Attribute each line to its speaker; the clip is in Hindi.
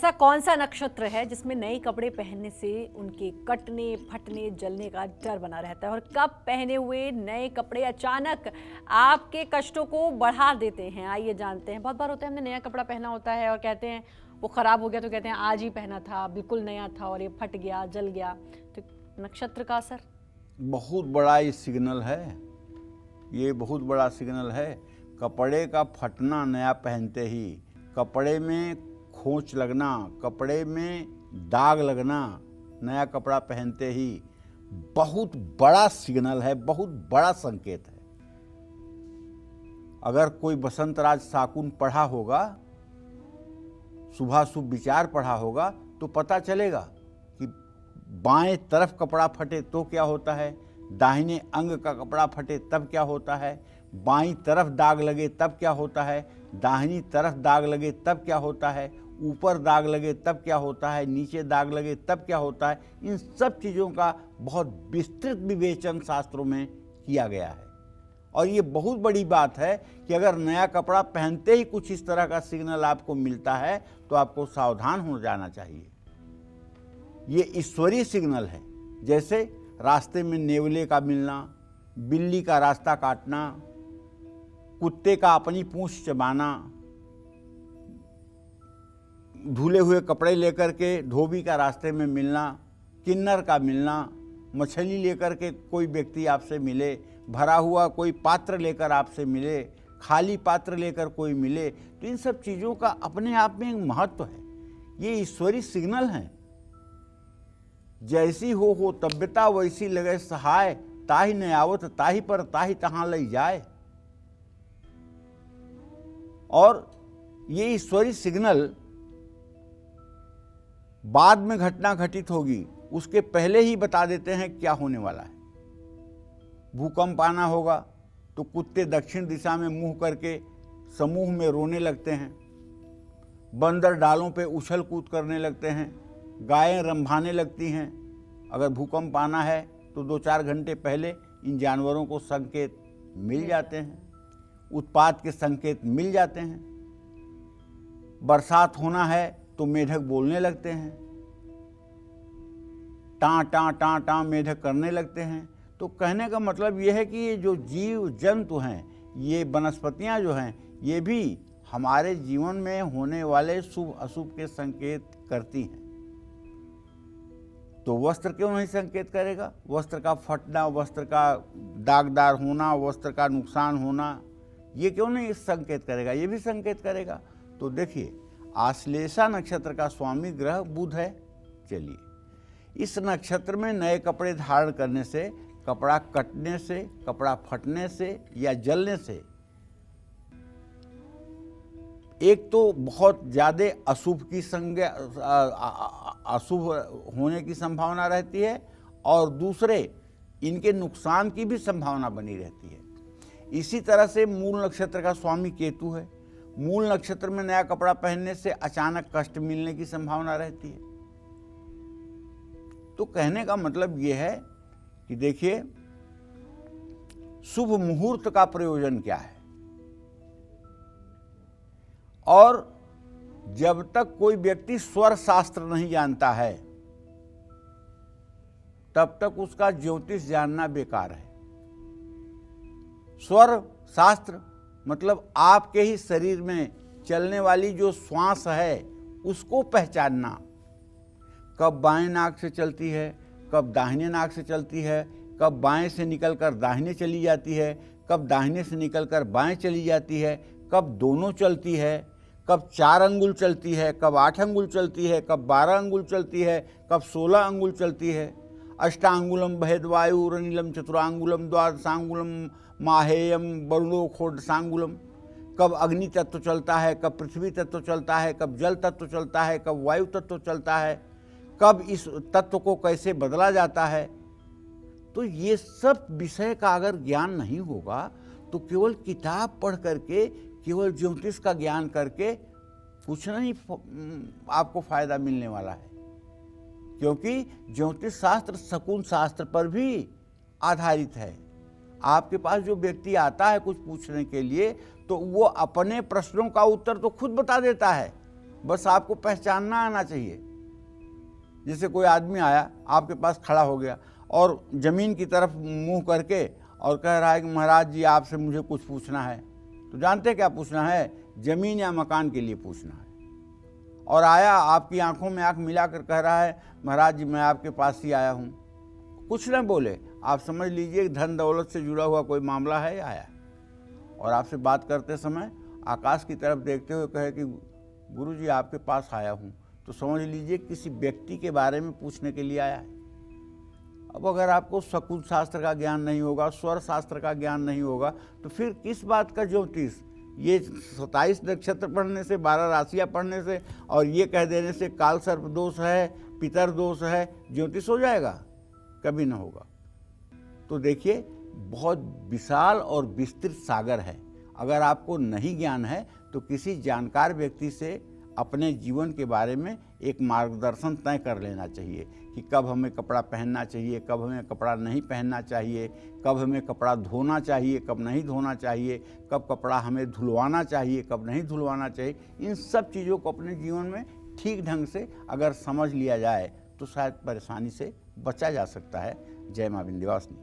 Speaker 1: ऐसा कौन सा नक्षत्र है जिसमें नए कपड़े पहनने से उनके कटने, फटने, जलने का डर बना रहता है और कब पहने हुए नए कपड़े अचानक आपके कष्टों को बढ़ा देते हैं? आइए जानते हैं। बहुत बार होता है, हमने नया कपड़ा पहना होता है और कहते हैं वो ख़राब हो गया तो कहते हैं आज ही पहना था, बिल्कुल नया था और ये फट गया, जल गया। तो नक्षत्र का असर
Speaker 2: बहुत बड़ा ये सिग्नल है, ये बहुत बड़ा सिग्नल है। कपड़े का फटना नया पहनते ही, कपड़े में खोंच लगना, कपड़े में दाग लगना नया कपड़ा पहनते ही बहुत बड़ा सिग्नल है, बहुत बड़ा संकेत है। अगर कोई बसंत राज शाकुन पढ़ा होगा, शुभाशुभ विचार पढ़ा होगा तो पता चलेगा कि बाएं तरफ कपड़ा फटे तो क्या होता है, दाहिने अंग का कपड़ा फटे तब क्या होता है, बाईं तरफ दाग लगे तब क्या होता है, दाहिनी तरफ दाग लगे तब क्या होता है, ऊपर दाग लगे तब क्या होता है, नीचे दाग लगे तब क्या होता है। इन सब चीज़ों का बहुत विस्तृत विवेचन शास्त्रों में किया गया है। और ये बहुत बड़ी बात है कि अगर नया कपड़ा पहनते ही कुछ इस तरह का सिग्नल आपको मिलता है तो आपको सावधान हो जाना चाहिए। ये ईश्वरीय सिग्नल है। जैसे रास्ते में नेवले का मिलना, बिल्ली का रास्ता काटना, कुत्ते का अपनी पूंछ चबाना, धुले हुए कपड़े लेकर के धोबी का रास्ते में मिलना, किन्नर का मिलना, मछली लेकर के कोई व्यक्ति आपसे मिले, भरा हुआ कोई पात्र लेकर आपसे मिले, खाली पात्र लेकर कोई मिले, तो इन सब चीज़ों का अपने आप में एक महत्व है। ये ईश्वरीय सिग्नल हैं। जैसी हो तब्यता वैसी लगे सहाय, ताही न आवत ताही पर ताही तहाँ लई जाए। और ये ईश्वरीय सिग्नल बाद में घटना घटित होगी उसके पहले ही बता देते हैं क्या होने वाला है। भूकंप आना होगा तो कुत्ते दक्षिण दिशा में मुंह करके समूह में रोने लगते हैं, बंदर डालों पे उछल कूद करने लगते हैं, गायें रंभाने लगती हैं। अगर भूकंप आना है तो 2-4 घंटे पहले इन जानवरों को संकेत मिल जाते हैं, उत्पात के संकेत मिल जाते हैं। बरसात होना है तो मेढक बोलने लगते हैं, टाँ टाँ टाँ टाँ मेढक करने लगते हैं। तो कहने का मतलब यह है कि ये जो जीव जंतु हैं, ये वनस्पतियाँ जो हैं, ये भी हमारे जीवन में होने वाले शुभ अशुभ के संकेत करती हैं। तो वस्त्र क्यों नहीं संकेत करेगा? वस्त्र का फटना, वस्त्र का दागदार होना, वस्त्र का नुकसान होना, ये क्यों नहीं संकेत करेगा? ये भी संकेत करेगा। तो देखिए, आश्लेषा नक्षत्र का स्वामी ग्रह बुध है। चलिए, इस नक्षत्र में नए कपड़े धारण करने से, कपड़ा कटने से, कपड़ा फटने से या जलने से एक तो बहुत ज़्यादा अशुभ की संज्ञा, अशुभ होने की संभावना रहती है और दूसरे इनके नुकसान की भी संभावना बनी रहती है। इसी तरह से मूल नक्षत्र का स्वामी केतु है। मूल नक्षत्र में नया कपड़ा पहनने से अचानक कष्ट मिलने की संभावना रहती है। तो कहने का मतलब यह है कि देखिए, शुभ मुहूर्त का प्रयोजन क्या है, और जब तक कोई व्यक्ति स्वर शास्त्र नहीं जानता है तब तक उसका ज्योतिष जानना बेकार है। स्वर शास्त्र मतलब आपके ही शरीर में चलने वाली जो श्वास है उसको पहचानना, कब बाएं नाक से चलती है, कब दाहिने नाक से चलती है, कब बाएं से निकलकर दाहिने चली जाती है, कब दाहिने से निकलकर बाएं चली जाती है, कब दोनों चलती है, कब 4 अंगुल चलती है, कब 8 अंगुल चलती है, कब 12 अंगुल चलती है, कब 16 अंगुल चलती है। अष्टांगुलम भेदवायुरनीलम चतुरांगुलम द्वादशांगुलम माहेयम वरुणो खोडसांगुलम। कब अग्नि तत्व चलता है, कब पृथ्वी तत्व चलता है, कब जल तत्व चलता है, कब वायु तत्व चलता है, कब इस तत्व को कैसे बदला जाता है। तो ये सब विषय का अगर ज्ञान नहीं होगा तो केवल किताब पढ़ करके, केवल ज्योतिष का ज्ञान करके कुछ नहीं आपको फायदा मिलने वाला है। क्योंकि ज्योतिष शास्त्र शकुन शास्त्र पर भी आधारित है। आपके पास जो व्यक्ति आता है कुछ पूछने के लिए, तो वो अपने प्रश्नों का उत्तर तो खुद बता देता है, बस आपको पहचानना आना चाहिए। जैसे कोई आदमी आया आपके पास खड़ा हो गया और ज़मीन की तरफ मुंह करके और कह रहा है कि महाराज जी आपसे मुझे कुछ पूछना है, तो जानते हैं क्या पूछना है? ज़मीन या मकान के लिए पूछना है। और आया आपकी आंखों में आंख मिलाकर कह रहा है महाराज जी मैं आपके पास ही आया हूँ, कुछ न बोले, आप समझ लीजिए धन दौलत से जुड़ा हुआ कोई मामला है आया, और आपसे बात करते समय आकाश की तरफ देखते हुए कहे कि गुरु जी आपके पास आया हूँ, तो समझ लीजिए किसी व्यक्ति के बारे में पूछने के लिए आया है। अब अगर आपको शकुन शास्त्र का ज्ञान नहीं होगा, स्वर शास्त्र का ज्ञान नहीं होगा, तो फिर किस बात का ज्योतिष? ये 27 नक्षत्र पढ़ने से, 12 राशियाँ पढ़ने से और ये कह देने से काल सर्प दोष है, पितर दोष है, ज्योतिष हो जाएगा? कभी ना होगा। तो देखिए बहुत विशाल और विस्तृत सागर है। अगर आपको नहीं ज्ञान है तो किसी जानकार व्यक्ति से अपने जीवन के बारे में एक मार्गदर्शन तय कर लेना चाहिए कि कब हमें कपड़ा पहनना चाहिए, कब हमें कपड़ा नहीं पहनना चाहिए, कब हमें कपड़ा धोना चाहिए, कब नहीं धोना चाहिए, कब कपड़ा हमें धुलवाना चाहिए, कब नहीं धुलवाना चाहिए। इन सब चीज़ों को अपने जीवन में ठीक ढंग से अगर समझ लिया जाए तो शायद परेशानी से बचा जा सकता है। जय मां विंध्यवासिनी।